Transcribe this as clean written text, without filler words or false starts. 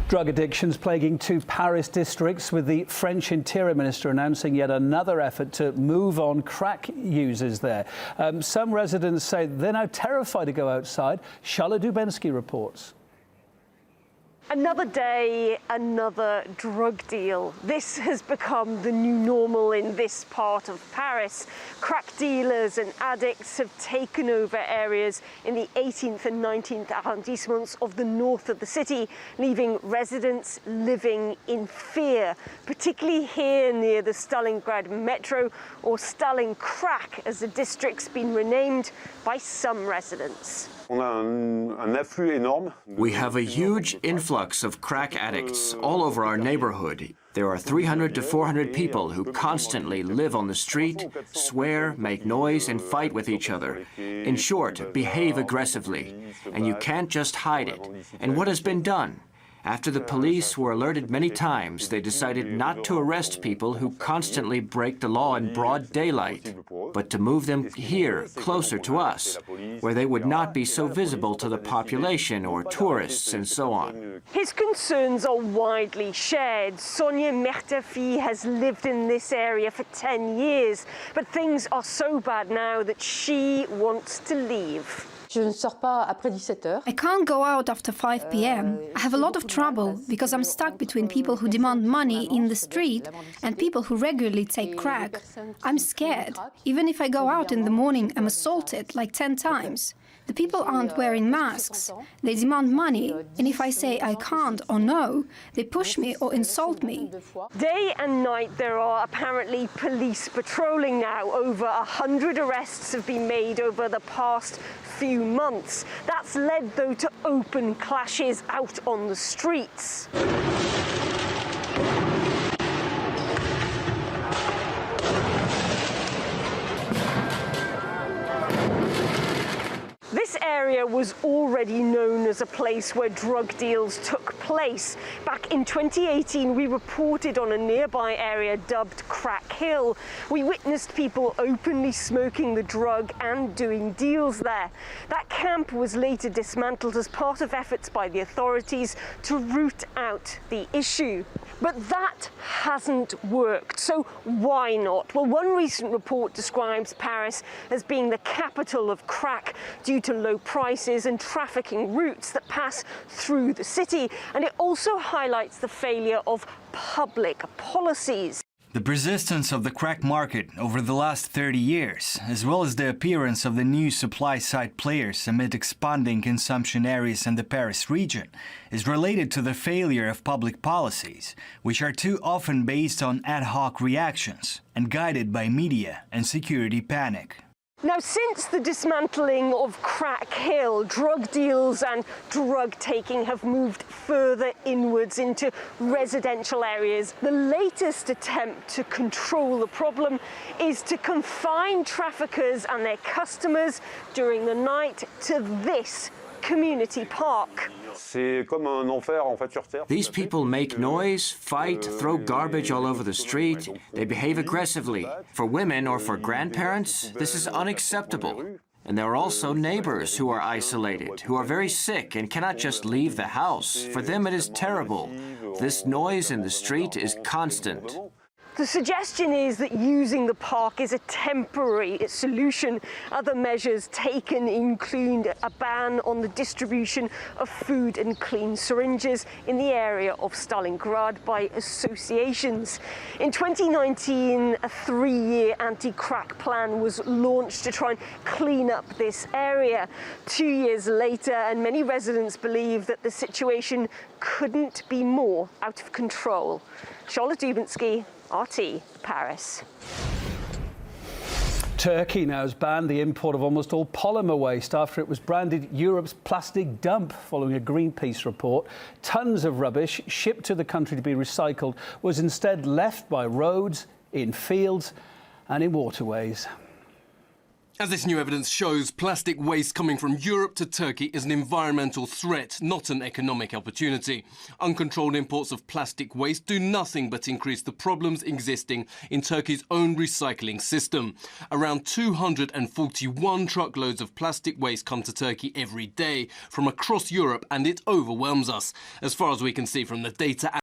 Drug addictions plaguing two Paris districts, with the French Interior Minister announcing yet another effort to move on crack users there. Some residents say they're now terrified to go outside. Charlotte Dubensky reports. Another day, another drug deal. This has become the new normal in this part of Paris. Crack dealers and addicts have taken over areas in the 18th and 19th arrondissements of the north of the city, leaving residents living in fear, particularly here near the Stalingrad metro, or Stalin-Crack, as the district's been renamed by some residents. We have a huge influx of crack addicts all over our neighborhood. There are 300 to 400 people who constantly live on the street, swear, make noise, and fight with each other. In short, behave aggressively. And you can't just hide it. And what has been done? After the police were alerted many times, they decided not to arrest people who constantly break the law in broad daylight, but to move them here, closer to us, where they would not be so visible to the population or tourists and so on. His concerns are widely shared. Sonia Mertefi has lived in this area for 10 years, but things are so bad now that she wants to leave. I can't go out after 5 p.m. I have a lot of trouble because I'm stuck between people who demand money in the street and people who regularly take crack. I'm scared. Even if I go out in the morning, I'm assaulted like 10 times. The people aren't wearing masks. They demand money, and if I say I can't or no, they push me or insult me. Day and night there are apparently police patrolling now. Over 100 arrests have been made over the past few months. That's led, though, to open clashes out on the streets. This area was already known as a place where drug deals took place. Back in 2018, we reported on a nearby area dubbed Crack Hill. We witnessed people openly smoking the drug and doing deals there. That camp was later dismantled as part of efforts by the authorities to root out the issue. But that hasn't worked, so why not? Well, one recent report describes Paris as being the capital of crack due to low prices and trafficking routes that pass through the city, and it also highlights the failure of public policies. The persistence of the crack market over the last 30 years, as well as the appearance of the new supply-side players amid expanding consumption areas in the Paris region, is related to the failure of public policies, which are too often based on ad hoc reactions and guided by media and security panic. Now, since the dismantling of Crack Hill, drug deals and drug taking have moved further inwards into residential areas. The latest attempt to control the problem is to confine traffickers and their customers during the night to this community park. These people make noise, fight, throw garbage all over the street. They behave aggressively. For women or for grandparents, this is unacceptable. And there are also neighbors who are isolated, who are very sick and cannot just leave the house. For them, it is terrible. This noise in the street is constant. The suggestion is that using the park is a temporary solution. Other measures taken include a ban on the distribution of food and clean syringes in the area of Stalingrad by associations. In 2019, a 3-year anti-crack plan was launched to try and clean up this area. 2 years later, and many residents believe that the situation couldn't be more out of control. Charlotte Dubensky, RT, Paris. Turkey now has banned the import of almost all polymer waste after it was branded Europe's plastic dump following a Greenpeace report. Tons of rubbish shipped to the country to be recycled was instead left by roads, in fields and in waterways. As this new evidence shows, plastic waste coming from Europe to Turkey is an environmental threat, not an economic opportunity. Uncontrolled imports of plastic waste do nothing but increase the problems existing in Turkey's own recycling system. Around 241 truckloads of plastic waste come to Turkey every day from across Europe, and it overwhelms us. As far as we can see from the data